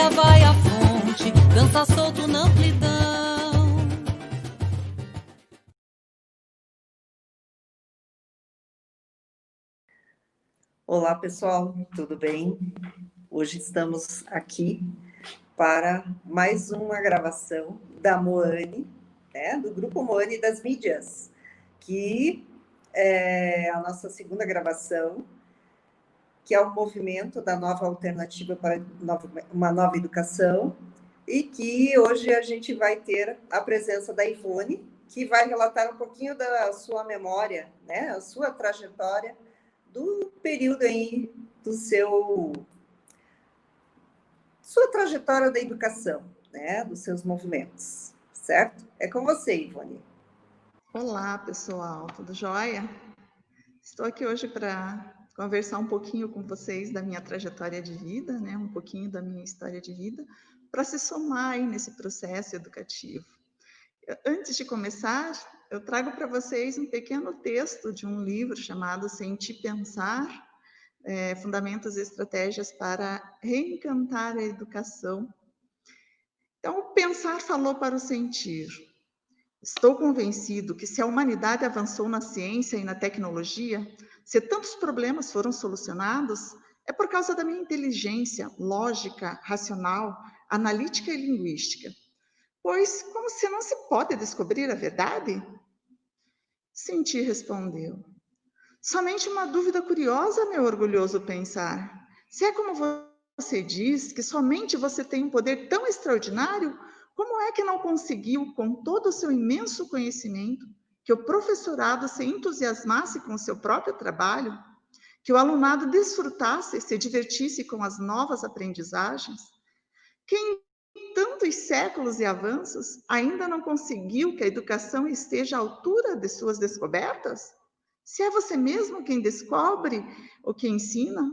água vai à fonte, dança solto na amplidão. Olá, pessoal, tudo bem? Hoje estamos aqui para mais uma gravação da Moane, né, do Grupo Moane das Mídias, que é a nossa segunda gravação, que é o movimento da nova alternativa para uma nova educação, e que hoje a gente vai ter a presença da Ivone, que vai relatar um pouquinho da sua memória, né, a sua trajetória do período aí do sua trajetória da educação, né, dos seus movimentos, certo? É com você, Ivone. Olá, pessoal, tudo jóia? Estou aqui hoje para conversar um pouquinho com vocês da minha trajetória de vida, né, um pouquinho da minha história de vida, para se somar aí nesse processo educativo. Antes de começar, eu trago para vocês um pequeno texto de um livro chamado Sentir Pensar, Fundamentos e Estratégias para Reencantar a Educação. Então, o pensar falou para o sentir. Estou convencido que se a humanidade avançou na ciência e na tecnologia, se tantos problemas foram solucionados, é por causa da minha inteligência lógica, racional, analítica e linguística. Pois, como se não se pode descobrir a verdade? Sentir respondeu. Somente uma dúvida curiosa, meu orgulhoso pensar. Se é como você diz, que somente você tem um poder tão extraordinário, como é que não conseguiu, com todo o seu imenso conhecimento, que o professorado se entusiasmasse com o seu próprio trabalho, que o alunado desfrutasse e se divertisse com as novas aprendizagens? Quem em tantos séculos e avanços ainda não conseguiu que a educação esteja à altura de suas descobertas? Se é você mesmo quem descobre o que ensina,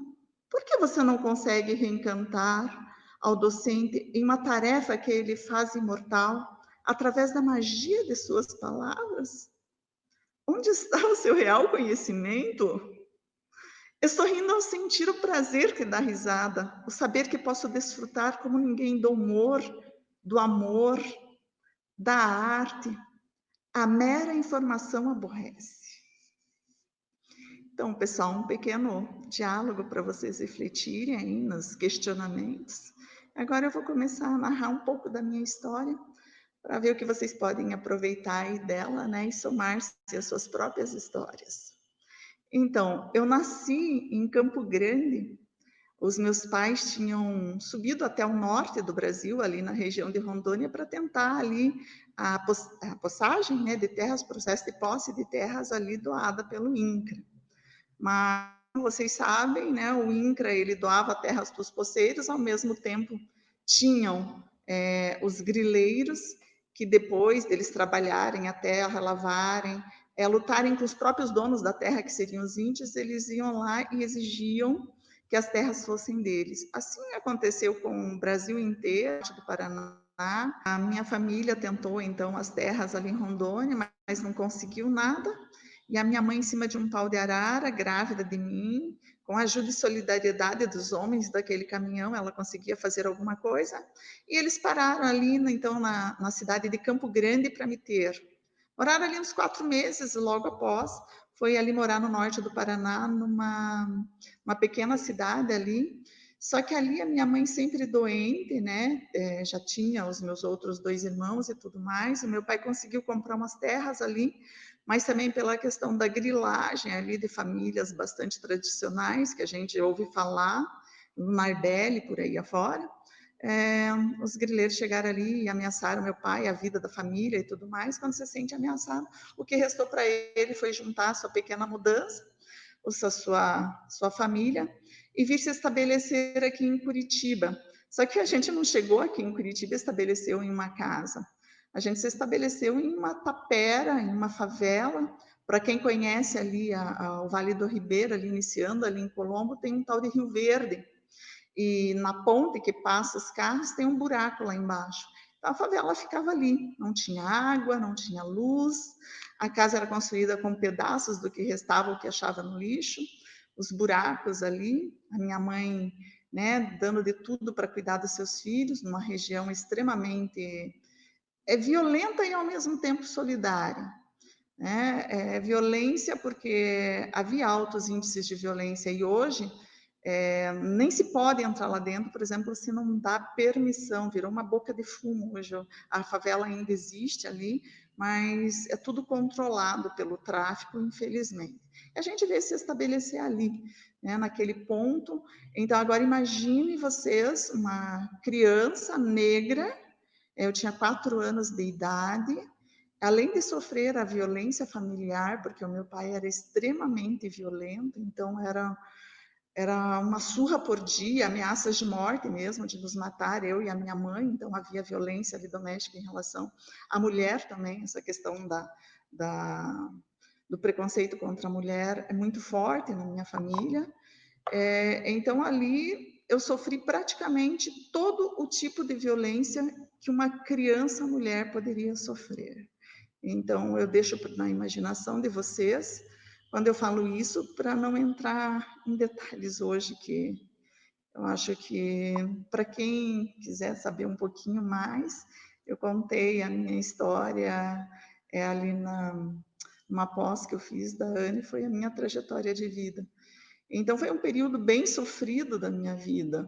por que você não consegue reencantar ao docente em uma tarefa que ele faz imortal através da magia de suas palavras? Onde está o seu real conhecimento? Estou rindo ao sentir o prazer que dá risada, o saber que posso desfrutar como ninguém do humor, do amor, da arte. A mera informação aborrece. Então, pessoal, um pequeno diálogo para vocês refletirem aí nos questionamentos. Agora eu vou começar a narrar um pouco da minha história, para ver o que vocês podem aproveitar aí dela, né, e somar-se às suas próprias histórias. Então, eu nasci em Campo Grande. Os meus pais tinham subido até o norte do Brasil, ali na região de Rondônia, para tentar ali a possagem, né, de terras, processo de posse de terras ali doada pelo INCRA. Mas vocês sabem, né, o INCRA ele doava terras para os poceiros, ao mesmo tempo tinham os grileiros, que depois deles trabalharem a terra, lavarem, lutarem com os próprios donos da terra, que seriam os índios, eles iam lá e exigiam que as terras fossem deles. Assim aconteceu com o Brasil inteiro, do Paraná. A minha família tentou, então, as terras ali em Rondônia, mas não conseguiu nada. E a minha mãe, em cima de um pau de arara, grávida de mim, com a ajuda e solidariedade dos homens daquele caminhão, ela conseguia fazer alguma coisa. E eles pararam ali, então, na cidade de Campo Grande para me ter. Moraram ali uns 4 meses, logo após, foi ali morar no norte do Paraná, numa pequena cidade ali. Só que ali a minha mãe sempre doente, né? Já tinha os meus outros 2 irmãos e tudo mais. O meu pai conseguiu comprar umas terras ali, mas também pela questão da grilagem ali de famílias bastante tradicionais, que a gente ouve falar, no Nardelle, por aí afora. Os grileiros chegaram ali e ameaçaram meu pai, a vida da família e tudo mais. Quando se sente ameaçado, o que restou para ele foi juntar a sua pequena mudança, sua família, e vir se estabelecer aqui em Curitiba. Só que a gente não chegou aqui em Curitiba e estabeleceu em uma casa. A gente se estabeleceu em uma tapera, em uma favela. Para quem conhece ali o Vale do Ribeira, ali iniciando ali em Colombo, tem um tal de Rio Verde. E na ponte que passa os carros tem um buraco lá embaixo. Então a favela ficava ali, não tinha água, não tinha luz, a casa era construída com pedaços do que restava, o que achava no lixo, os buracos ali. A minha mãe né, dando de tudo para cuidar dos seus filhos, numa região extremamente violenta e ao mesmo tempo solidária. Né? Violência porque havia altos índices de violência e hoje nem se pode entrar lá dentro, por exemplo, se não dá permissão, virou uma boca de fumo hoje. A favela ainda existe ali, mas é tudo controlado pelo tráfico, infelizmente. E a gente vê se estabelecer ali, né, naquele ponto. Então, agora imagine vocês, uma criança negra, eu tinha 4 anos de idade, além de sofrer a violência familiar, porque o meu pai era extremamente violento, então era uma surra por dia, ameaças de morte mesmo, de nos matar, eu e a minha mãe, então havia violência ali doméstica em relação à mulher também, essa questão do preconceito contra a mulher é muito forte na minha família. Então ali eu sofri praticamente todo o tipo de violência que uma criança mulher poderia sofrer. Então, eu deixo na imaginação de vocês, quando eu falo isso, para não entrar em detalhes hoje, que eu acho que, para quem quiser saber um pouquinho mais, eu contei a minha história ali numa pós que eu fiz da Anne, foi a minha trajetória de vida. Então, foi um período bem sofrido da minha vida.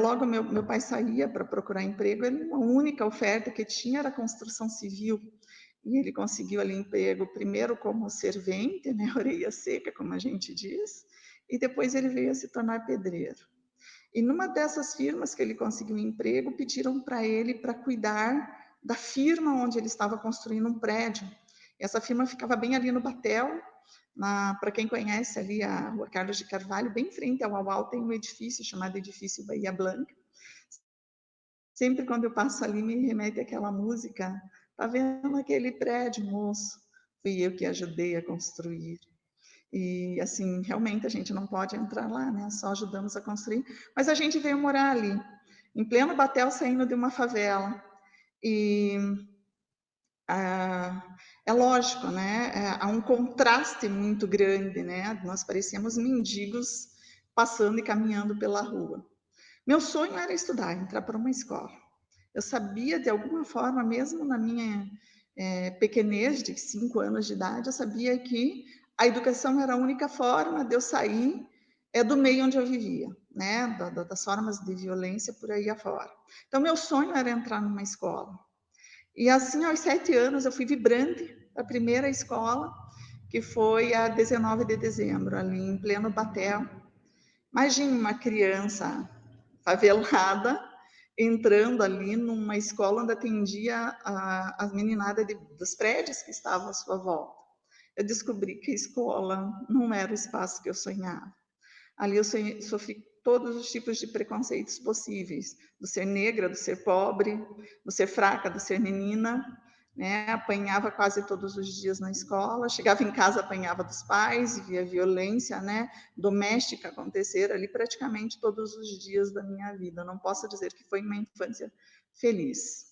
Logo, meu pai saía para procurar emprego, a única oferta que tinha era construção civil. E ele conseguiu ali emprego primeiro como servente, né, orelha seca, como a gente diz, e depois ele veio a se tornar pedreiro. E numa dessas firmas que ele conseguiu emprego, pediram para ele para cuidar da firma onde ele estava construindo um prédio. E essa firma ficava bem ali no Batel, para quem conhece ali a Rua Carlos de Carvalho, bem em frente ao Uau, tem um edifício chamado Edifício Bahia Blanca. Sempre quando eu passo ali, me remete àquela música. Tá vendo aquele prédio, moço? Fui eu que ajudei a construir. E, assim, realmente a gente não pode entrar lá, né? Só ajudamos a construir. Mas a gente veio morar ali, em pleno Batel, saindo de uma favela. E é lógico, né? Há um contraste muito grande, né? Nós parecíamos mendigos passando e caminhando pela rua. Meu sonho era estudar, entrar para uma escola. Eu sabia, de alguma forma, mesmo na minha pequenez, de 5 anos de idade, eu sabia que a educação era a única forma de eu sair do meio onde eu vivia, né? Das formas de violência por aí afora. Então, meu sonho era entrar numa escola. E assim, aos 7 anos, eu fui vibrante para a primeira escola, que foi a 19 de dezembro, ali em pleno Batel. Imagine uma criança favelada, entrando ali numa escola onde atendia as meninadas dos prédios que estavam à sua volta. Eu descobri que a escola não era o espaço que eu sonhava. Ali eu sofri todos os tipos de preconceitos possíveis, do ser negra, do ser pobre, do ser fraca, do ser menina, né? Apanhava quase todos os dias na escola, chegava em casa, apanhava dos pais, via violência, né, doméstica acontecer ali praticamente todos os dias da minha vida. Não posso dizer que foi uma infância feliz.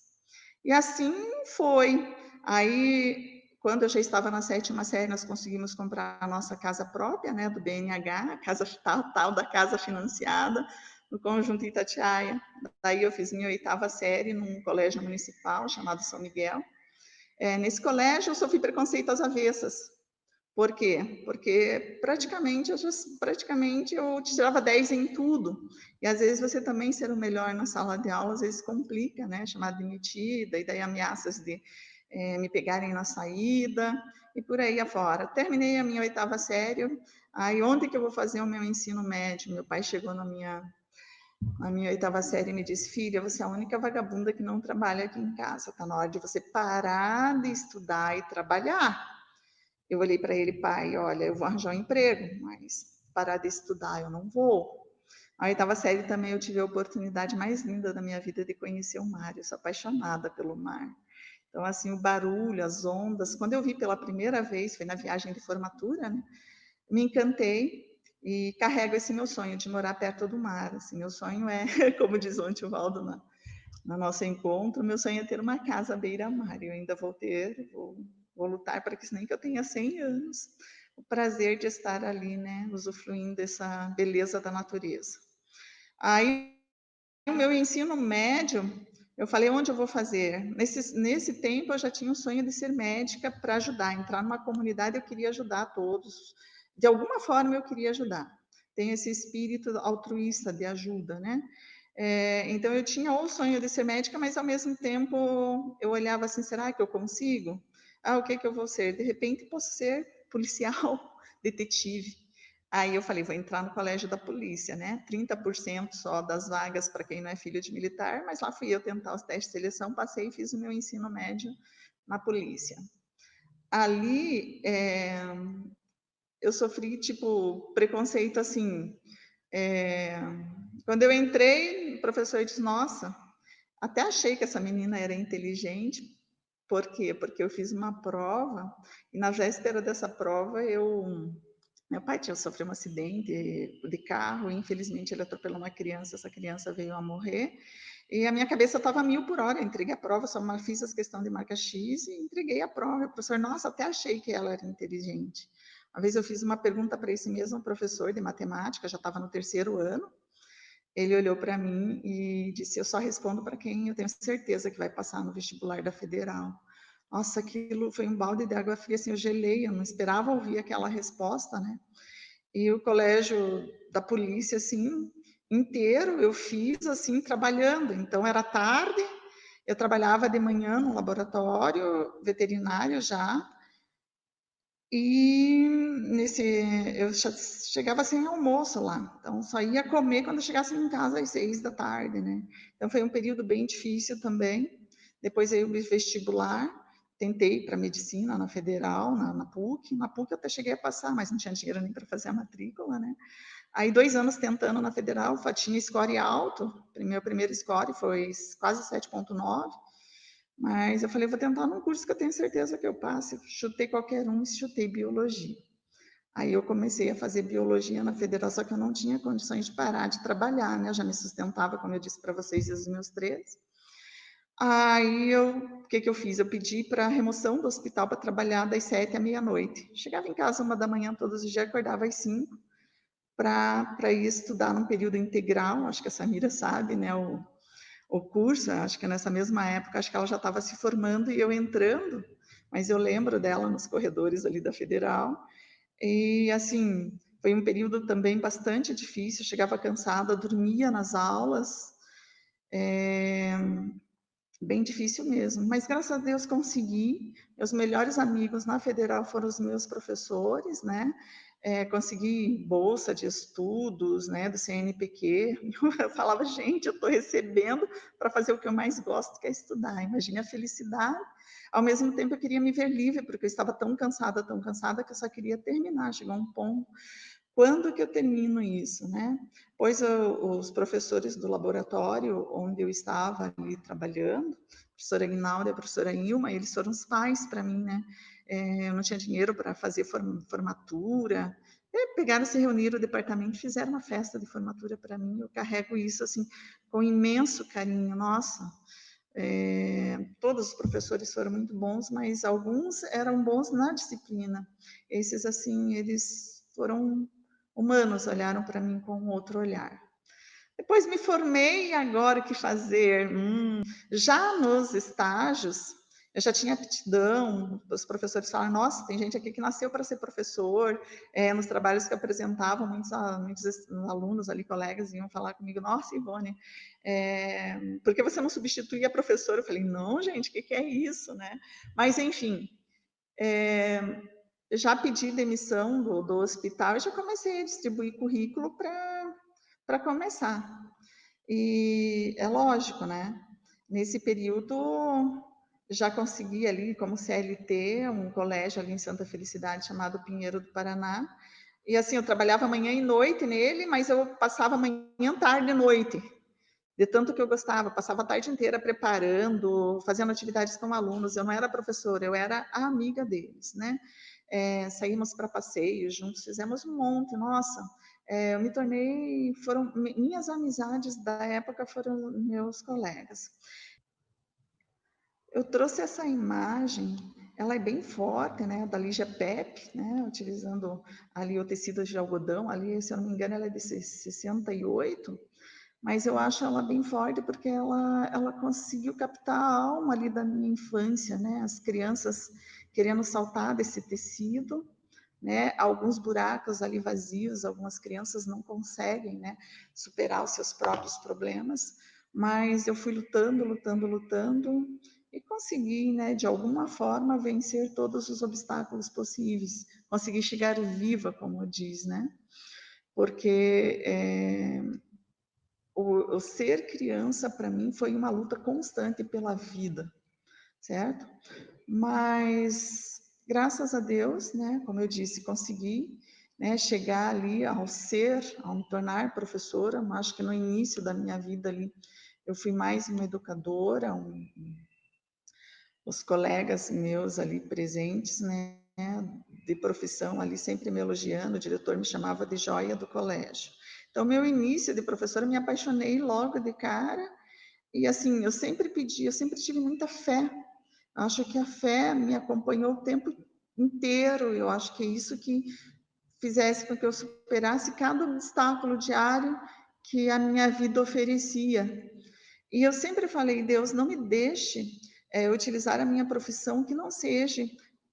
E assim foi. Aí, quando eu já estava na 7ª série, nós conseguimos comprar a nossa casa própria, né, do BNH, a casa tal da casa financiada, no Conjunto Itatiaia. Daí eu fiz minha 8ª série num colégio municipal chamado São Miguel. Nesse colégio eu sofri preconceito às avessas. Por quê? Porque praticamente eu tirava 10 em tudo. E às vezes você também ser o melhor na sala de aula, às vezes complica, né? Chamada demitida, e daí ameaças de me pegarem na saída, e por aí afora. Terminei a minha 8ª série, aí onde que eu vou fazer o meu ensino médio? Meu pai chegou na minha 8ª série e me disse: filha, você é a única vagabunda que não trabalha aqui em casa, está na hora de você parar de estudar e trabalhar. Eu olhei para ele: pai, olha, eu vou arranjar um emprego, mas parar de estudar eu não vou. Na 8ª série também eu tive a oportunidade mais linda da minha vida de conhecer o mar. Eu sou apaixonada pelo mar. Então, assim, o barulho, as ondas. Quando eu vi pela primeira vez, foi na viagem de formatura, né? Me encantei e carrego esse meu sonho de morar perto do mar. Assim, meu sonho é, como diz o Antivaldo no nosso encontro, meu sonho é ter uma casa à beira-mar. Eu ainda vou ter, vou lutar para que nem que eu tenha 100 anos, o prazer de estar ali, né, usufruindo dessa beleza da natureza. Aí, no meu ensino médio, eu falei, onde eu vou fazer? Nesse tempo, eu já tinha o sonho de ser médica para ajudar, entrar numa comunidade, eu queria ajudar todos. De alguma forma, eu queria ajudar. Tem esse espírito altruísta de ajuda, né? Então, eu tinha o sonho de ser médica, mas, ao mesmo tempo, eu olhava assim, será que eu consigo? Ah, o que que eu vou ser? De repente, posso ser policial, detetive. Aí eu falei, vou entrar no colégio da polícia, né? 30% só das vagas para quem não é filho de militar, mas lá fui eu tentar os testes de seleção, passei e fiz o meu ensino médio na polícia. Ali, eu sofri, tipo, preconceito, assim, é, quando eu entrei, o professor disse, nossa, até achei que essa menina era inteligente. Por quê? Porque eu fiz uma prova, e na véspera dessa prova, meu pai tinha sofrido um acidente de carro, e infelizmente ele atropelou uma criança, essa criança veio a morrer, e a minha cabeça estava a 1000 por hora, eu entreguei a prova, só fiz as questões de marca X e entreguei a prova. E o professor, nossa, até achei que ela era inteligente. Uma vez eu fiz uma pergunta para esse mesmo professor de matemática, já estava no 3º ano, ele olhou para mim e disse, eu só respondo para quem eu tenho certeza que vai passar no vestibular da Federal. Nossa, aquilo foi um balde de água fria, assim, eu gelei, eu não esperava ouvir aquela resposta, né? E o colégio da polícia, assim, inteiro, eu fiz, assim, trabalhando. Então, era tarde, eu trabalhava de manhã no laboratório veterinário já, e eu chegava sem almoço lá. Então, só ia comer quando eu chegasse em casa às 6 da tarde, né? Então, foi um período bem difícil também. Depois veio o vestibular, tentei para medicina na Federal, na PUC. Na PUC eu até cheguei a passar, mas não tinha dinheiro nem para fazer a matrícula, né? Aí 2 anos tentando na Federal, tinha score alto, meu primeiro score foi quase 7,9, mas eu falei, vou tentar num curso que eu tenho certeza que eu passe. Chutei qualquer um e chutei biologia. Aí eu comecei a fazer biologia na Federal, só que eu não tinha condições de parar de trabalhar, né? Eu já me sustentava, como eu disse para vocês, os meus 3. Aí o que eu fiz? Eu pedi para remoção do hospital para trabalhar das 7 à meia-noite. Chegava em casa 1 da manhã todos os dias, acordava às 5 para ir estudar num período integral. Acho que a Samira sabe, né? O curso, acho que nessa mesma época, acho que ela já estava se formando e eu entrando, mas eu lembro dela nos corredores ali da Federal. E, assim, foi um período também bastante difícil, chegava cansada, dormia nas aulas, bem difícil mesmo. Mas, graças a Deus, consegui. Meus melhores amigos na Federal foram os meus professores, né? Consegui bolsa de estudos, né, do CNPq. Eu falava, gente, eu estou recebendo para fazer o que eu mais gosto, que é estudar. Imagine a felicidade. Ao mesmo tempo, eu queria me ver livre, porque eu estava tão cansada, que eu só queria terminar. Chegou um ponto, quando que eu termino isso, né? Pois os professores do laboratório onde eu estava ali trabalhando, a professora Aguinaldo e a professora Ilma, eles foram os pais para mim, né? Eu não tinha dinheiro para fazer formatura. Pegaram, se reuniram o departamento e fizeram uma festa de formatura para mim. Eu carrego isso assim com imenso carinho. Nossa, todos os professores foram muito bons, mas alguns eram bons na disciplina. Esses, assim, eles foram humanos, olharam para mim com outro olhar. Depois me formei e agora o que fazer? Já nos estágios, eu já tinha aptidão, os professores falaram, nossa, tem gente aqui que nasceu para ser professor. Nos trabalhos que eu apresentava, muitos alunos ali, colegas, iam falar comigo, nossa, Ivone, por que você não substitui a professora? Eu falei, não, gente, o que é isso, né? Mas, enfim, já pedi demissão do hospital e já comecei a distribuir currículo para começar. E é lógico, né? Nesse período, já consegui ali, como CLT, um colégio ali em Santa Felicidade, chamado Pinheiro do Paraná. E assim, eu trabalhava manhã e noite nele, mas eu passava manhã, tarde e noite. De tanto que eu gostava, passava a tarde inteira preparando, fazendo atividades com alunos. Eu não era professora, eu era a amiga deles, né? Saímos para passeios juntos, fizemos um monte. Nossa, eu me tornei, minhas amizades da época foram meus colegas. Eu trouxe essa imagem, ela é bem forte, né? Da Lígia Pepe, né? Utilizando ali o tecido de algodão, ali, se eu não me engano, ela é de 68. mas eu acho ela bem forte porque ela conseguiu captar a alma ali da minha infância, né? As crianças querendo saltar desse tecido, né? Alguns buracos ali vazios, algumas crianças não conseguem, né, superar os seus próprios problemas, mas eu fui lutando, lutando, lutando e consegui, né, de alguma forma vencer todos os obstáculos possíveis, consegui chegar viva, como diz, né? Porque o ser criança para mim foi uma luta constante pela vida, certo? Mas graças a Deus, né, como eu disse, consegui, né, chegar ali ao me tornar professora. Mas acho que no início da minha vida ali eu fui mais uma educadora, os colegas meus ali presentes, né, de profissão ali sempre me elogiando, o diretor me chamava de joia do colégio. Então, meu início de professora, me apaixonei logo de cara, e assim, eu sempre pedi, eu sempre tive muita fé. Acho que a fé me acompanhou o tempo inteiro. Eu acho que é isso que fizesse com que eu superasse cada obstáculo diário que a minha vida oferecia. E eu sempre falei, Deus, não me deixe utilizar a minha profissão que não seja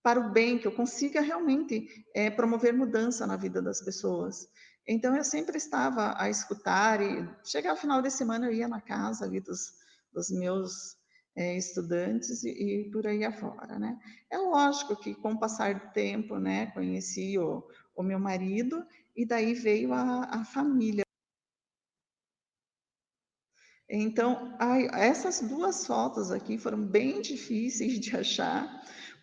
para o bem, que eu consiga realmente promover mudança na vida das pessoas. Então, eu sempre estava a escutar e chegar ao final de semana eu ia na casa ali dos meus estudantes e por aí afora, né? É lógico que com o passar do tempo, né, conheci o meu marido e daí veio a família. Então, ai, essas duas fotos aqui foram bem difíceis de achar,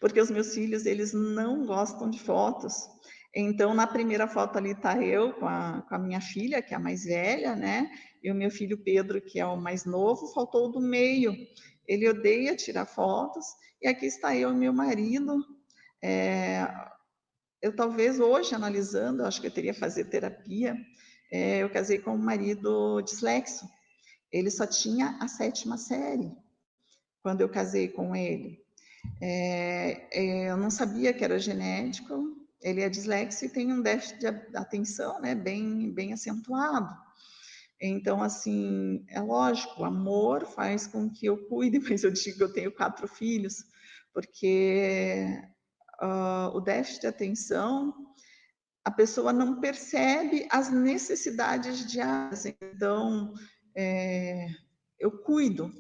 porque os meus filhos, eles não gostam de fotos. Então, na primeira foto ali está eu com a minha filha, que é a mais velha, né? E o meu filho Pedro, que é o mais novo, faltou o do meio. Ele odeia tirar fotos. E aqui está eu e meu marido. É, eu talvez hoje, analisando, acho que eu teria que fazer terapia. Eu casei com um marido dislexo. Ele só tinha a sétima série quando eu casei com ele. Eu não sabia que era genético. Ele é dislexo e tem um déficit de atenção, né, bem acentuado. Então, assim, é lógico, o amor faz com que eu cuide, mas eu digo que eu tenho 4 filhos, porque o déficit de atenção, a pessoa não percebe as necessidades diárias. Então, eu cuido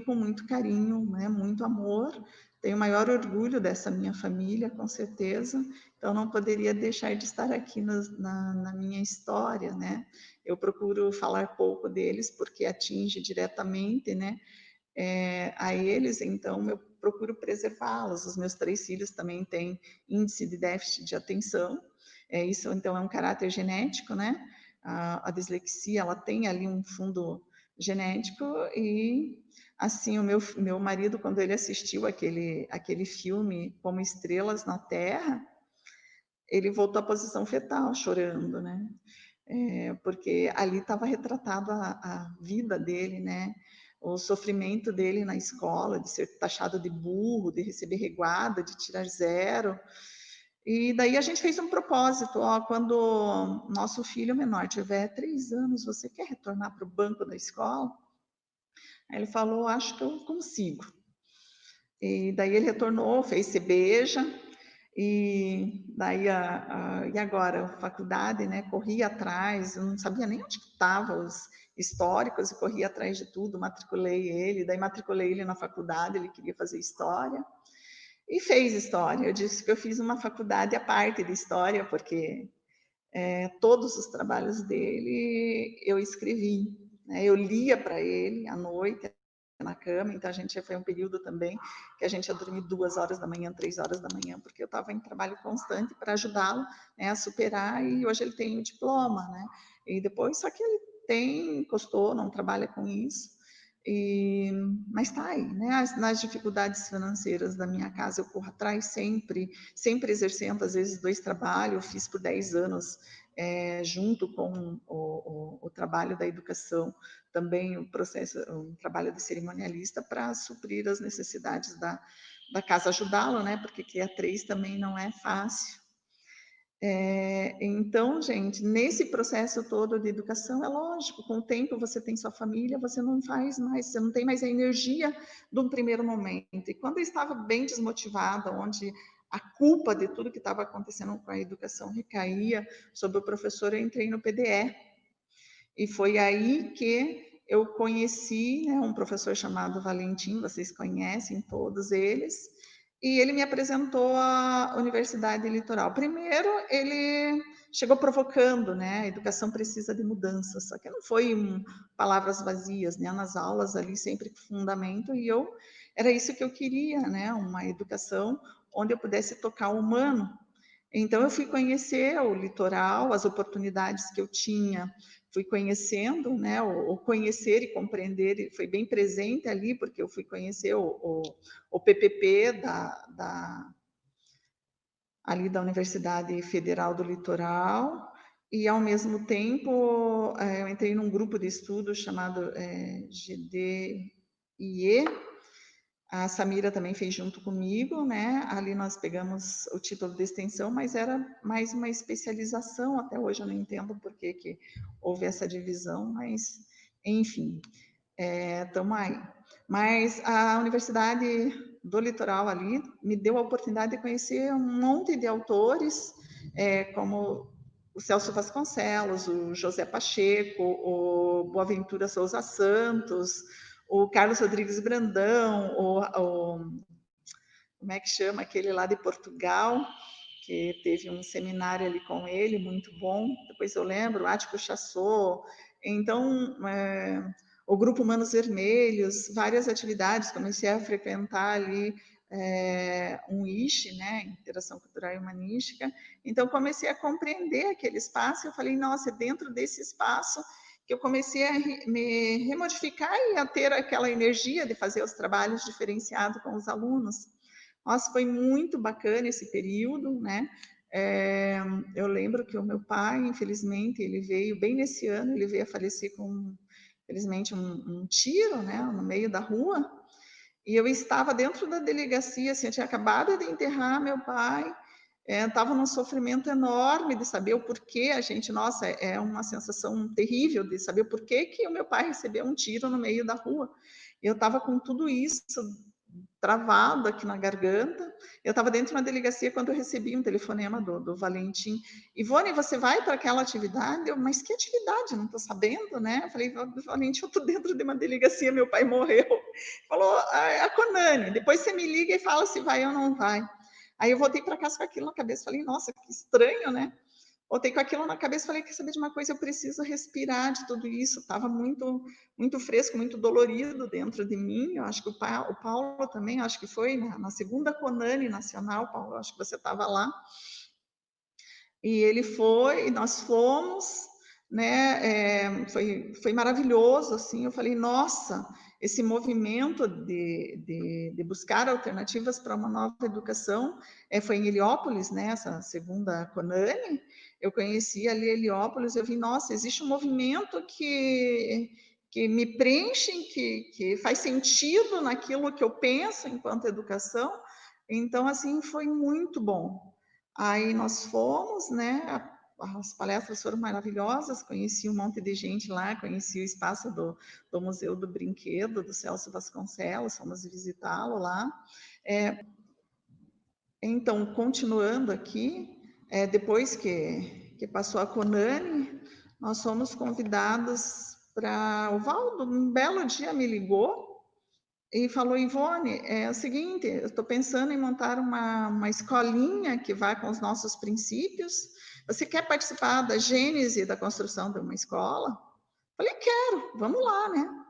com muito carinho, né, muito amor. Tenho o maior orgulho dessa minha família, com certeza. Então, não poderia deixar de estar aqui na minha história, né? Eu procuro falar pouco deles, porque atinge diretamente, né, a eles, então eu procuro preservá-los. Os meus 3 filhos também têm índice de déficit de atenção. Isso, então, é um caráter genético, né? A dislexia, ela tem ali um fundo genético e assim o meu marido, quando ele assistiu aquele filme Como Estrelas na Terra, ele voltou à posição fetal chorando, né? Porque ali estava retratado a vida dele, né? O sofrimento dele na escola, de ser taxado de burro, de receber reguada, de tirar zero. E daí a gente fez um propósito, ó, quando nosso filho menor tiver 3 anos, você quer retornar para o banco da escola? Aí ele falou, acho que eu consigo. E daí ele retornou, fez CBEJA, e daí e agora faculdade, né? Corri atrás, eu não sabia nem onde estavam os históricos, e corri atrás de tudo, matriculei ele, daí matriculei ele na faculdade, ele queria fazer história e fez história. Eu disse que eu fiz uma faculdade à parte de história, porque todos os trabalhos dele eu escrevi, né? Eu lia para ele à noite na cama, então a gente foi um período também que a gente ia dormir 2 horas da manhã, 3 horas da manhã, porque eu estava em trabalho constante para ajudá-lo, né, a superar, e hoje ele tem o diploma, né? E depois, só que ele encostou, não trabalha com isso, e, mas está aí, né? Nas dificuldades financeiras da minha casa, eu corro atrás sempre exercendo, às vezes, 2 trabalhos. Eu fiz por 10 anos, junto com o trabalho da educação, também um trabalho de cerimonialista para suprir as necessidades da casa, ajudá-lo, né? Porque criar 3 também não é fácil. Então, gente, nesse processo todo de educação, é lógico, com o tempo você tem sua família, você não faz mais, você não tem mais a energia de um primeiro momento. E quando eu estava bem desmotivada, onde a culpa de tudo que estava acontecendo com a educação recaía sobre o professor, eu entrei no PDE. E foi aí que eu conheci, né, um professor chamado Valentim, vocês conhecem todos eles, e ele me apresentou a Universidade Litoral. Primeiro, ele chegou provocando, né? A educação precisa de mudança, só que não foi palavras vazias, né? Nas aulas ali sempre fundamento, e era isso que eu queria, né? Uma educação onde eu pudesse tocar o humano. Então eu fui conhecer o litoral, as oportunidades que eu tinha, fui conhecendo, né? O conhecer e compreender foi bem presente ali, porque eu fui conhecer o PPP ali da Universidade Federal do Litoral, e ao mesmo tempo eu entrei num grupo de estudo chamado GDIE. A Samira também fez junto comigo, né? Ali nós pegamos o título de extensão, mas era mais uma especialização. Até hoje eu não entendo por que houve essa divisão, mas enfim, estamos aí. Mas a Universidade do Litoral ali me deu a oportunidade de conhecer um monte de autores, como o Celso Vasconcelos, o José Pacheco, o Boaventura Souza Santos, o Carlos Rodrigues Brandão, como é que chama aquele lá de Portugal, que teve um seminário ali com ele, muito bom. Depois eu lembro, Ático Chassot. Então, o Grupo Manos Vermelhos, várias atividades, comecei a frequentar ali um ISHE, né, Interação Cultural e Humanística. Então, comecei a compreender aquele espaço, eu falei, nossa, dentro desse espaço que eu comecei a me remodificar e a ter aquela energia de fazer os trabalhos diferenciados com os alunos. Nossa, foi muito bacana esse período, né? Eu lembro que o meu pai, infelizmente, ele veio bem nesse ano, ele veio a falecer com, infelizmente, um tiro, né, no meio da rua. E eu estava dentro da delegacia, assim, eu tinha acabado de enterrar meu pai, estava num sofrimento enorme de saber o porquê a gente, nossa, é uma sensação terrível de saber o porquê que o meu pai recebeu um tiro no meio da rua. Eu estava com tudo isso travado aqui na garganta. Eu estava dentro de uma delegacia quando eu recebi um telefonema do Valentim. Ivone, você vai para aquela atividade? Mas que atividade? Não estou sabendo, né? Eu falei, Valentim, eu estou dentro de uma delegacia, meu pai morreu. Falou, a Conani, depois você me liga e fala se vai ou não vai. Aí eu voltei para casa com aquilo na cabeça, falei, nossa, que estranho, né? Voltei com aquilo na cabeça, falei, quer saber de uma coisa, eu preciso respirar de tudo isso, estava muito, muito fresco, muito dolorido dentro de mim, eu acho que o Paulo também, acho que foi na segunda Conani Nacional, Paulo, acho que você estava lá, e ele foi, e nós fomos, né, foi maravilhoso, assim, eu falei, nossa, esse movimento de buscar alternativas para uma nova educação, foi em Heliópolis, né, essa segunda Conani, eu conheci ali Heliópolis, eu vi, nossa, existe um movimento que me preenche, que faz sentido naquilo que eu penso enquanto educação, então, assim, foi muito bom. Aí nós fomos, né, as palestras foram maravilhosas, conheci um monte de gente lá, conheci o espaço do Museu do Brinquedo, do Celso Vasconcelos, fomos visitá-lo lá. Então, continuando aqui, depois que passou a Conani, nós fomos convidados para... O Valdo, um belo dia, me ligou e falou, Ivone, é o seguinte, eu estou pensando em montar uma escolinha que vá com os nossos princípios. Você quer participar da gênese da construção de uma escola? Falei, quero, vamos lá, né?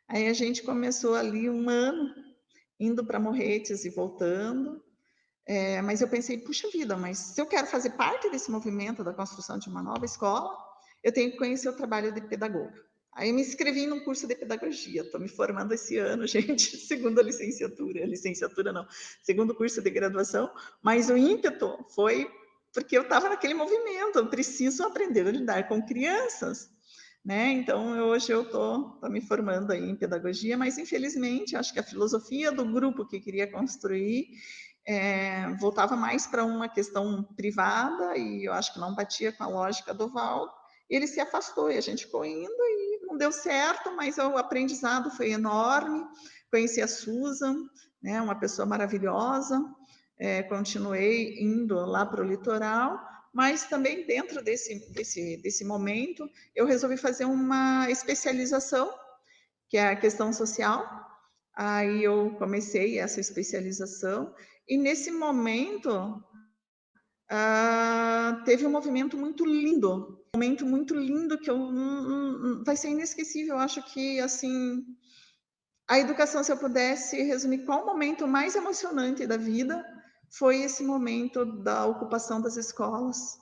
Aí a gente começou ali um ano, indo para Morretes e voltando. Mas eu pensei, puxa vida, mas se eu quero fazer parte desse movimento da construção de uma nova escola, eu tenho que conhecer o trabalho de pedagoga. Aí eu me inscrevi num curso de pedagogia, estou me formando esse ano, gente, segunda licenciatura não, segundo curso de graduação, mas o ímpeto foi porque eu estava naquele movimento, eu preciso aprender a lidar com crianças, né? Então, hoje eu estou me formando aí em pedagogia, mas infelizmente, acho que a filosofia do grupo que queria construir voltava mais para uma questão privada e eu acho que não batia com a lógica do Valdo. Ele se afastou e a gente ficou indo e não deu certo, mas o aprendizado foi enorme. Conheci a Susan, né, uma pessoa maravilhosa. Continuei indo lá para o litoral, mas também dentro desse momento eu resolvi fazer uma especialização, que é a questão social. Aí eu comecei essa especialização e nesse momento teve um movimento muito lindo, que vai ser inesquecível. Eu acho que assim a educação, se eu pudesse resumir qual o momento mais emocionante da vida, foi esse momento da ocupação das escolas.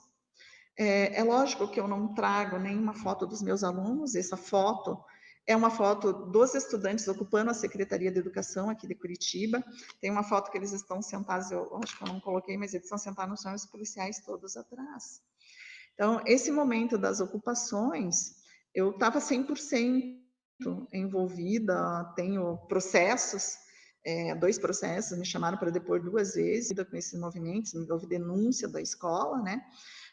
É lógico que eu não trago nenhuma foto dos meus alunos, essa foto é uma foto dos estudantes ocupando a Secretaria de Educação aqui de Curitiba. Tem uma foto que eles estão sentados, eu acho que eu não coloquei, mas eles estão sentados no chão e os policiais todos atrás. Então, esse momento das ocupações, eu estava 100% envolvida, tenho processos, 2 processos, me chamaram para depor 2 vezes com esses movimentos, houve denúncia da escola, né?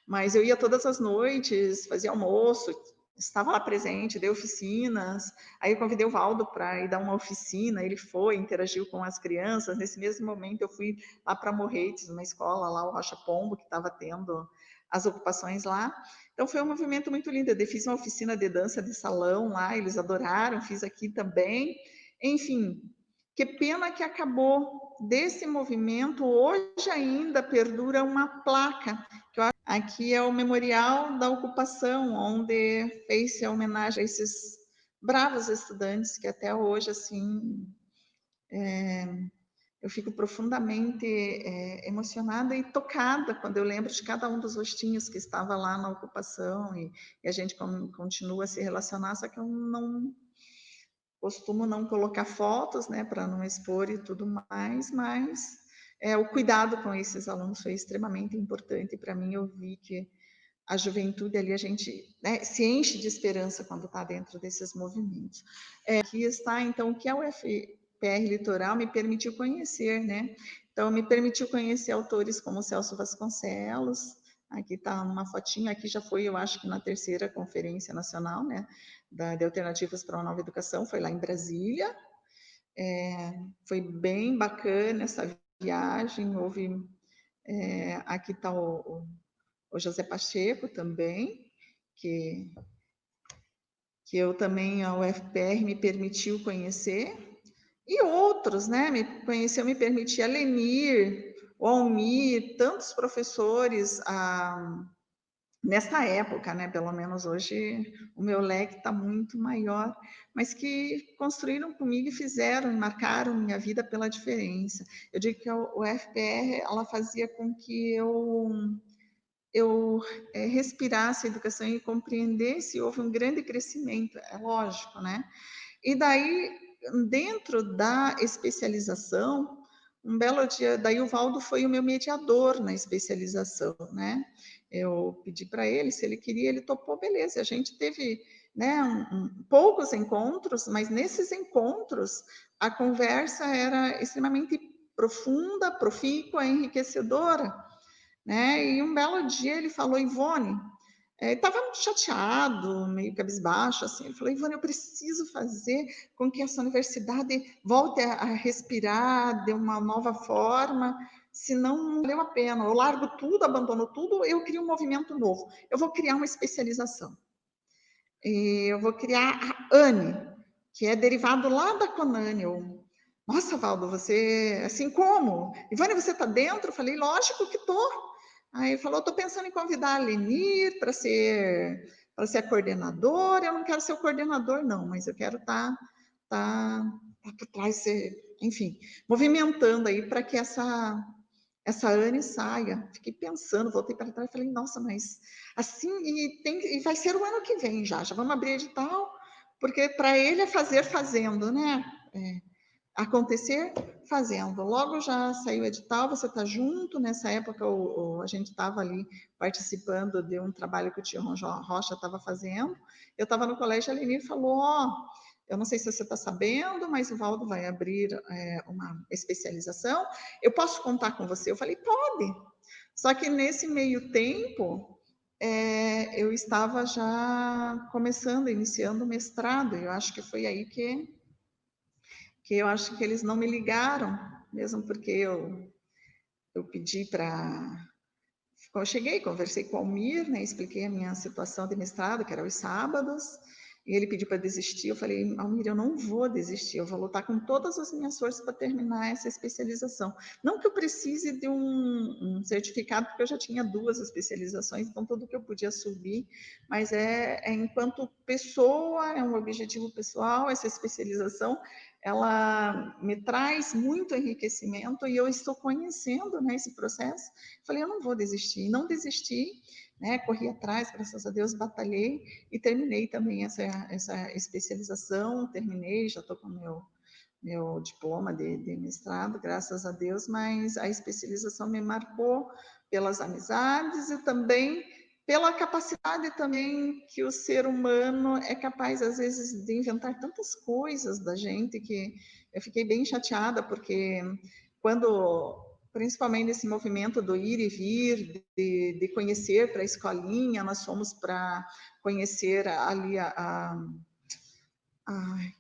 Mas eu ia todas as noites, fazia almoço, estava lá presente, dei oficinas. Aí eu convidei o Valdo para ir dar uma oficina, ele foi, interagiu com as crianças. Nesse mesmo momento eu fui lá para Morretes, uma escola lá, o Rocha Pombo, que estava tendo as ocupações lá. Então foi um movimento muito lindo. Eu fiz uma oficina de dança de salão lá, eles adoraram, fiz aqui também. Enfim, que pena que acabou. Desse movimento, hoje ainda perdura uma placa, que eu acho, aqui é o Memorial da Ocupação, onde fez-se a homenagem a esses bravos estudantes, que até hoje, assim, eu fico profundamente emocionada e tocada quando eu lembro de cada um dos rostinhos que estava lá na ocupação, e a gente continua a se relacionar, só que eu não costumo não colocar fotos, né, para não expor e tudo mais, mas o cuidado com esses alunos foi extremamente importante para mim. Eu vi que a juventude ali, a gente, né, se enche de esperança quando está dentro desses movimentos. Aqui está, então, o que a UFPR Litoral me permitiu conhecer, né? Então, me permitiu conhecer autores como Celso Vasconcelos. Aqui está uma fotinha, aqui já foi, eu acho que na 3ª Conferência Nacional, né, de Alternativas para uma Nova Educação, foi lá em Brasília. Foi bem bacana essa viagem, aqui está o José Pacheco também, que eu também, a UFPR me permitiu conhecer, e outros, né, me permitiu a Lenir, o Almir, tantos professores, nessa época, né, pelo menos hoje o meu leque está muito maior, mas que construíram comigo e fizeram, e marcaram minha vida pela diferença. Eu digo que a UFPR, ela fazia com que eu respirasse a educação e compreendesse, houve um grande crescimento, é lógico, né? E daí, dentro da especialização, um belo dia, daí o Valdo foi o meu mediador na especialização, né? Eu pedi para ele se ele queria, ele topou, beleza. A gente teve, né, poucos encontros, mas nesses encontros a conversa era extremamente profunda, profícua, enriquecedora, né? E um belo dia ele falou: Ivone, estava chateado, meio cabisbaixo, assim. Ele falou: Ivone, eu preciso fazer com que essa universidade volte a respirar de uma nova forma, senão não valeu a pena. Eu largo tudo, abandono tudo, eu crio um movimento novo. Eu vou criar uma especialização. E eu vou criar a ANE, que é derivado lá da Conane. Nossa, Valdo, você, assim como? Ivone, você está dentro? Eu falei: lógico que estou. Aí ele falou: estou pensando em convidar a Lenir para ser a coordenadora. Eu não quero ser o coordenador, não, mas eu quero estar por trás, enfim, movimentando aí para que essa ANE saia. Fiquei pensando, voltei para trás e falei: nossa, mas assim, e vai ser o ano que vem já vamos abrir edital, porque para ele é fazer fazendo, né? Acontecer fazendo. Logo já saiu o edital, você está junto. Nessa época a gente estava ali participando de um trabalho que o tio Rocha estava fazendo. Eu estava no colégio, a Lenir falou: Eu não sei se você está sabendo, mas o Valdo vai abrir uma especialização. Eu posso contar com você? Eu falei, pode. Só que nesse meio tempo, eu estava já começando, iniciando o mestrado. Eu acho que foi aí que eu acho que eles não me ligaram, mesmo porque eu pedi para... Eu cheguei, conversei com o Almir, né, expliquei a minha situação de mestrado, que era os sábados, e ele pediu para desistir. Eu falei, Almir, eu não vou desistir, eu vou lutar com todas as minhas forças para terminar essa especialização. Não que eu precise de um certificado, porque eu já tinha 2 especializações, então tudo que eu podia subir, mas enquanto pessoa, é um objetivo pessoal, essa especialização, ela me traz muito enriquecimento e eu estou conhecendo, né, esse processo. Falei, eu não vou desistir. Não desisti, né, corri atrás, graças a Deus, batalhei e terminei também essa especialização, terminei, já estou com meu diploma de mestrado, graças a Deus, mas a especialização me marcou pelas amizades e também pela capacidade também que o ser humano é capaz, às vezes, de inventar tantas coisas da gente, que eu fiquei bem chateada, porque quando, principalmente nesse movimento do ir e vir, de conhecer para a escolinha, nós fomos para conhecer ali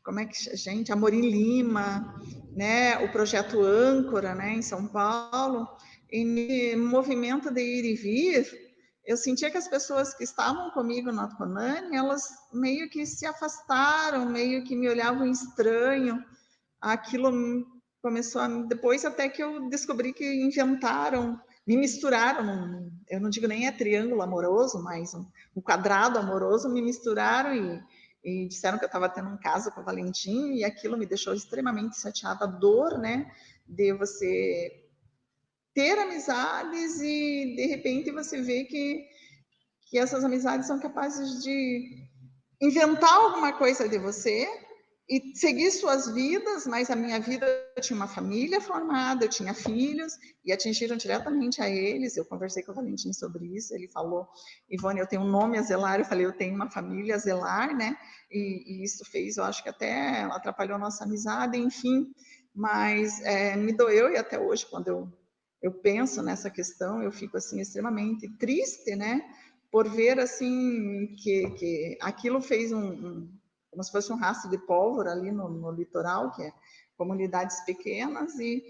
como é que, gente, Amorim Lima, né, o projeto Âncora, né, em São Paulo, e no movimento de ir e vir, eu sentia que as pessoas que estavam comigo na Conani, elas meio que se afastaram, meio que me olhavam estranho. Aquilo começou a... Depois até que eu descobri que inventaram, me misturaram, eu não digo nem triângulo amoroso, mas um quadrado amoroso, me misturaram e disseram que eu estava tendo um caso com o Valentim, e aquilo me deixou extremamente chateada, a dor, né, de você ter amizades e, de repente, você vê que essas amizades são capazes de inventar alguma coisa de você e seguir suas vidas, mas a minha vida, eu tinha uma família formada, eu tinha filhos, e atingiram diretamente a eles. Eu conversei com o Valentim sobre isso, ele falou, Ivone, eu tenho um nome a zelar, eu falei, eu tenho uma família a zelar, né, e isso fez, eu acho que até atrapalhou a nossa amizade, enfim, mas me doeu, e até hoje, quando eu penso nessa questão, eu fico, assim, extremamente triste, né, por ver, assim, que aquilo fez como se fosse um rastro de pólvora ali no litoral, que é comunidades pequenas, e,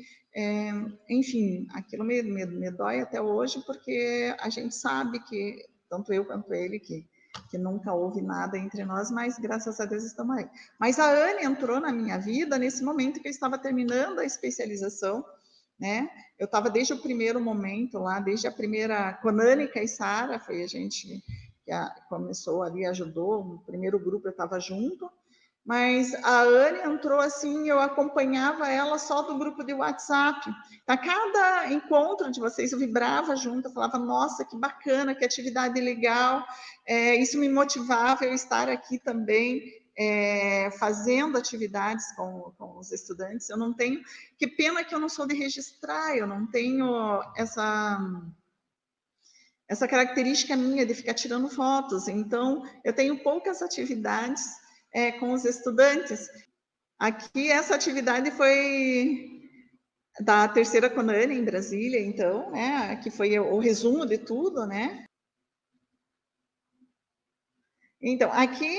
enfim, aquilo me dói até hoje, porque a gente sabe que, tanto eu quanto ele, que nunca houve nada entre nós, mas graças a Deus estamos aí. Mas a Anne entrou na minha vida nesse momento que eu estava terminando a especialização, né? Eu estava desde o primeiro momento lá, desde a primeira, Conani e Sara, foi a gente que começou ali, ajudou, o primeiro grupo eu estava junto, mas a Anne entrou assim, eu acompanhava ela só do grupo de WhatsApp. A cada encontro de vocês, eu vibrava junto, eu falava, nossa, que bacana, que atividade legal, isso me motivava eu estar aqui também, fazendo atividades com os estudantes. Eu não tenho, que pena que eu não sou de registrar, eu não tenho essa característica minha de ficar tirando fotos, então eu tenho poucas atividades com os estudantes. Aqui essa atividade foi da terceira Conani em Brasília, então, né, que foi o resumo de tudo, né. Então, aqui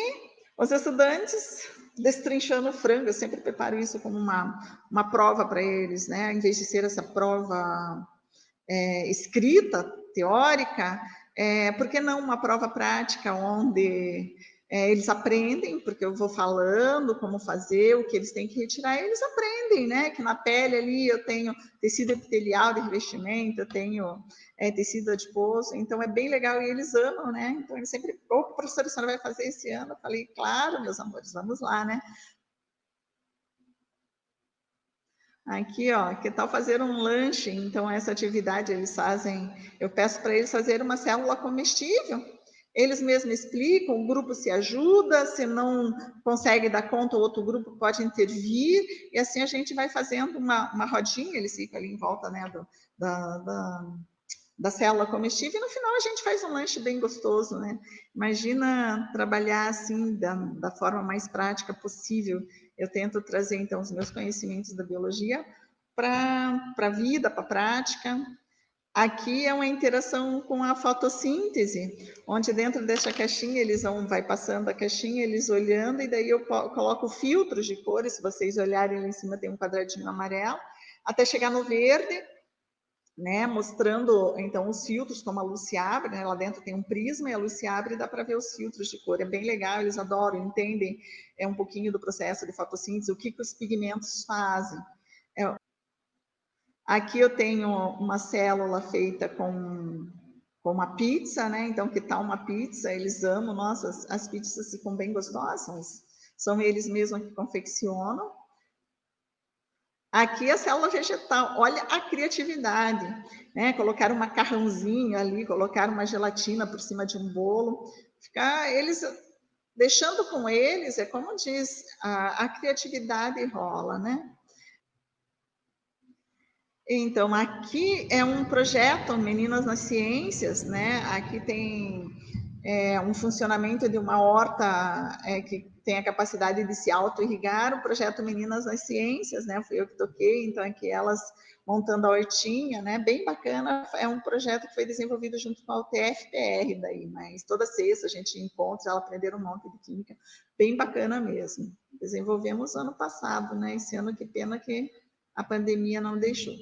os estudantes destrinchando frango, eu sempre preparo isso como uma prova para eles, né, em vez de ser essa prova escrita, teórica, por que não uma prova prática onde eles aprendem, porque eu vou falando como fazer, o que eles têm que retirar, eles aprendem, né? Que na pele ali eu tenho tecido epitelial de revestimento, eu tenho tecido adiposo, então é bem legal e eles amam, né? Então eles sempre, professora, a senhora vai fazer esse ano? Eu falei, claro, meus amores, vamos lá, né? Aqui, ó, que tal fazer um lanche? Então, essa atividade eles fazem, eu peço para eles fazerem uma célula comestível. Eles mesmos explicam, o grupo se ajuda, se não consegue dar conta, o outro grupo pode intervir, e assim a gente vai fazendo uma rodinha, eles ficam ali em volta, né, da célula comestível, e no final a gente faz um lanche bem gostoso, né? Imagina trabalhar assim da forma mais prática possível. Eu tento trazer, então, os meus conhecimentos da biologia para a vida, para a prática. Aqui é uma interação com a fotossíntese, onde dentro dessa caixinha vai passando a caixinha, eles olhando, e daí eu coloco filtros de cores. Se vocês olharem lá em cima tem um quadradinho amarelo, até chegar no verde, né, mostrando então os filtros, como a luz se abre, né, lá dentro tem um prisma e a luz se abre e dá para ver os filtros de cor. É bem legal, eles adoram, entendem um pouquinho do processo de fotossíntese, o que os pigmentos fazem. Aqui eu tenho uma célula feita com uma pizza, né? Então, que tal uma pizza? Eles amam, nossa, as pizzas ficam bem gostosas, são eles mesmos que confeccionam. Aqui a célula vegetal, olha a criatividade, né? Colocar um macarrãozinho ali, colocar uma gelatina por cima de um bolo, eles deixando com eles, é como diz, a criatividade rola, né? Então, aqui é um projeto Meninas nas Ciências, né? Aqui tem um funcionamento de uma horta que tem a capacidade de se auto-irrigar, o projeto Meninas nas Ciências, né? Fui eu que toquei, então aqui elas montando a hortinha, né? Bem bacana, é um projeto que foi desenvolvido junto com a UTF-PR daí, mas toda sexta a gente encontra, ela aprender um monte de química, bem bacana mesmo. Desenvolvemos ano passado, né? Esse ano, que pena que a pandemia não deixou.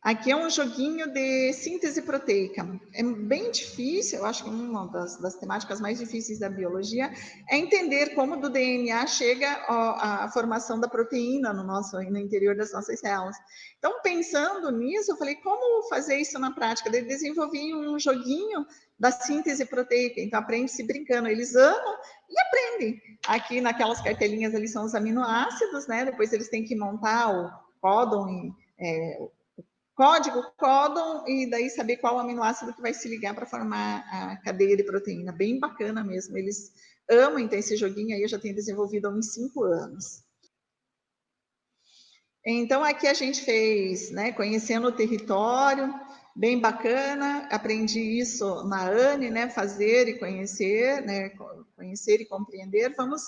Aqui é um joguinho de síntese proteica. É bem difícil, eu acho que uma das temáticas mais difíceis da biologia é entender como do DNA chega a formação da proteína no interior das nossas células. Então, pensando nisso, eu falei, como fazer isso na prática? Eu desenvolvi um joguinho da síntese proteica. Então, aprende-se brincando. Eles amam e aprendem. Aqui, naquelas cartelinhas ali, são os aminoácidos, né? Depois eles têm que montar o códon código códon, e daí saber qual aminoácido que vai se ligar para formar a cadeia de proteína. Bem bacana mesmo. Eles amam, então, esse joguinho aí eu já tenho desenvolvido há uns 5 anos. Então, aqui a gente fez, né, conhecendo o território, bem bacana. Aprendi isso na ANE, né, fazer e conhecer, né, conhecer e compreender. Vamos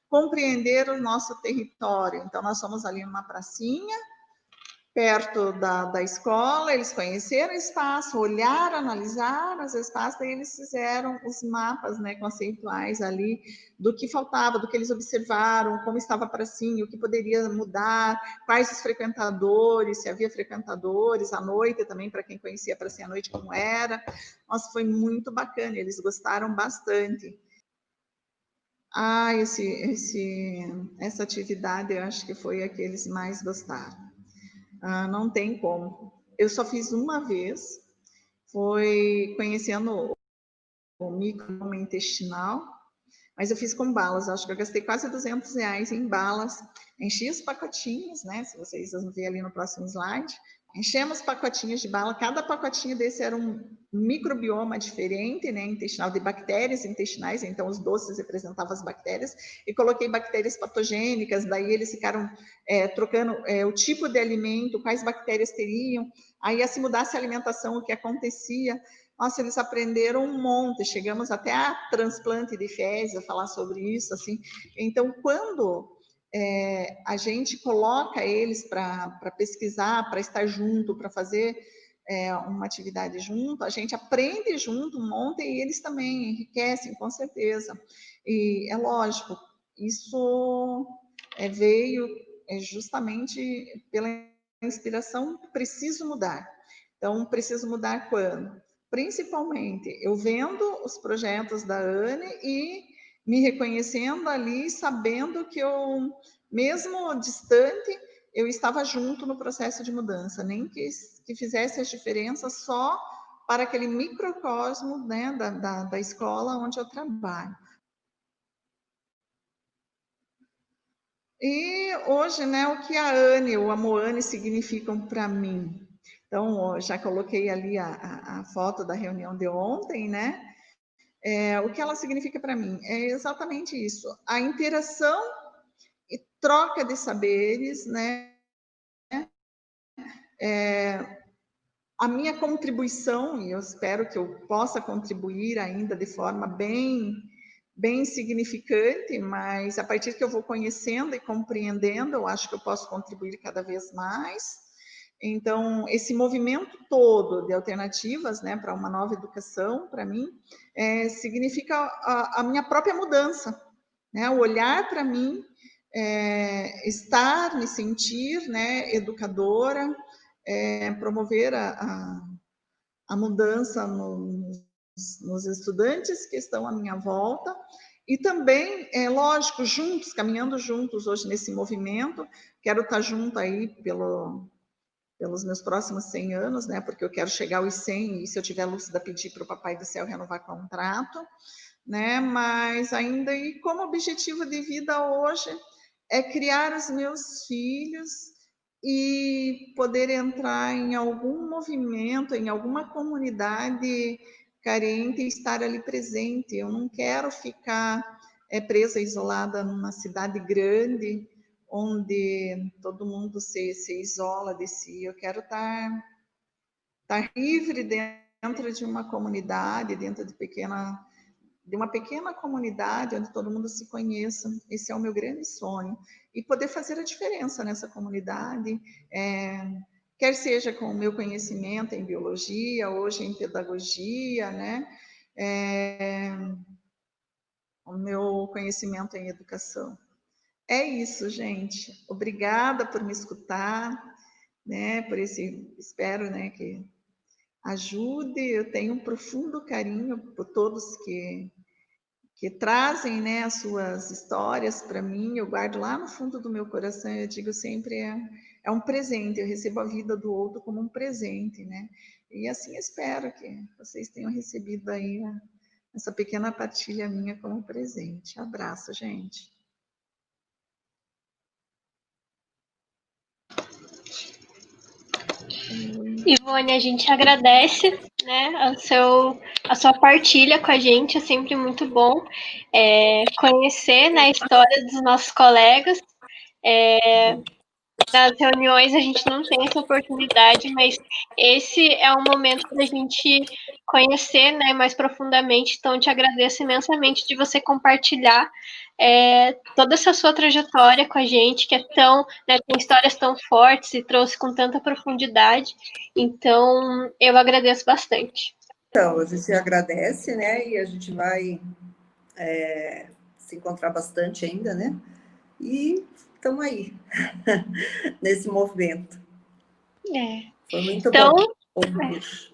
compreender o nosso território. Então, nós somos ali numa pracinha, perto da escola, eles conheceram o espaço, olharam, analisaram os espaços, daí eles fizeram os mapas, né, conceituais ali do que faltava, do que eles observaram, como estava a pracinha, o que poderia mudar, quais os frequentadores, se havia frequentadores, à noite também, para quem conhecia a pracinha à noite, como era. Nossa, foi muito bacana, eles gostaram bastante. Essa atividade eu acho que foi a que eles mais gostaram. Não tem como. Eu só fiz uma vez, foi conhecendo o microbioma intestinal, mas eu fiz com balas. Acho que eu gastei quase R$200 em balas. Enchi os pacotinhos, né? Se vocês vão ver ali no próximo slide. Enchemos pacotinhos de bala. Cada pacotinho desse era um microbioma diferente, né? Intestinal, de bactérias intestinais. Então, os doces representavam as bactérias. E coloquei bactérias patogênicas. Daí, eles ficaram trocando o tipo de alimento, quais bactérias teriam. Aí, se mudasse a alimentação, o que acontecia. Nossa, eles aprenderam um monte. Chegamos até a transplante de fezes, a falar sobre isso, assim. Então, quando a gente coloca eles para pesquisar, para estar junto, para fazer uma atividade junto, a gente aprende junto um monte e eles também enriquecem, com certeza. E é lógico, isso veio justamente pela inspiração, preciso mudar. Então, preciso mudar quando? Principalmente, eu vendo os projetos da ANE e me reconhecendo ali, sabendo que eu, mesmo distante, eu estava junto no processo de mudança, nem que fizesse as diferenças só para aquele microcosmo, né, da escola onde eu trabalho. E hoje, né, o que a ANE ou a Moane significam para mim? Então, já coloquei ali a foto da reunião de ontem, né? O que ela significa para mim é exatamente isso, a interação e troca de saberes, né? a minha contribuição, e eu espero que eu possa contribuir ainda de forma bem significante, mas a partir que eu vou conhecendo e compreendendo, eu acho que eu posso contribuir cada vez mais. Então, esse movimento todo de alternativas, né, para uma nova educação, para mim, significa a minha própria mudança, né, o olhar para mim, estar, me sentir, né, educadora, promover a mudança nos estudantes que estão à minha volta, e também, lógico, juntos, caminhando juntos hoje nesse movimento, quero estar junto aí pelos meus próximos 100 anos, né, porque eu quero chegar aos 100 e, se eu tiver lúcida, pedir para o Papai do Céu renovar contrato, né, mas ainda e como objetivo de vida hoje é criar os meus filhos e poder entrar em algum movimento, em alguma comunidade carente e estar ali presente. Eu não quero ficar presa, isolada numa cidade grande, onde todo mundo se isola de si. Eu quero estar livre dentro de uma comunidade, dentro de uma pequena comunidade onde todo mundo se conheça. Esse é o meu grande sonho. E poder fazer a diferença nessa comunidade, quer seja com o meu conhecimento em biologia, hoje em pedagogia, né? O meu conhecimento em educação. É isso, gente. Obrigada por me escutar, né? Por esse, espero, né, que ajude. Eu tenho um profundo carinho por todos que trazem, né, as suas histórias para mim. Eu guardo lá no fundo do meu coração. Eu digo sempre, é um presente. Eu recebo a vida do outro como um presente, né? E assim espero que vocês tenham recebido aí essa pequena partilha minha como presente. Abraço, gente. Ivone, a gente agradece, né, a sua partilha com a gente, é sempre muito bom conhecer, né, a história dos nossos colegas. Nas reuniões a gente não tem essa oportunidade, mas esse é um momento para a gente conhecer, né, mais profundamente. Então, eu te agradeço imensamente de você compartilhar toda essa sua trajetória com a gente, que é tão, né, tem histórias tão fortes e trouxe com tanta profundidade. Então, eu agradeço bastante. Então, a gente agradece, né, e a gente vai se encontrar bastante ainda, né, e estamos aí, nesse movimento. Foi muito bom ouvir.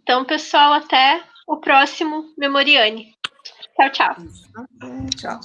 Então, pessoal, até o próximo Memoriane. Tchau, tchau. Tchau.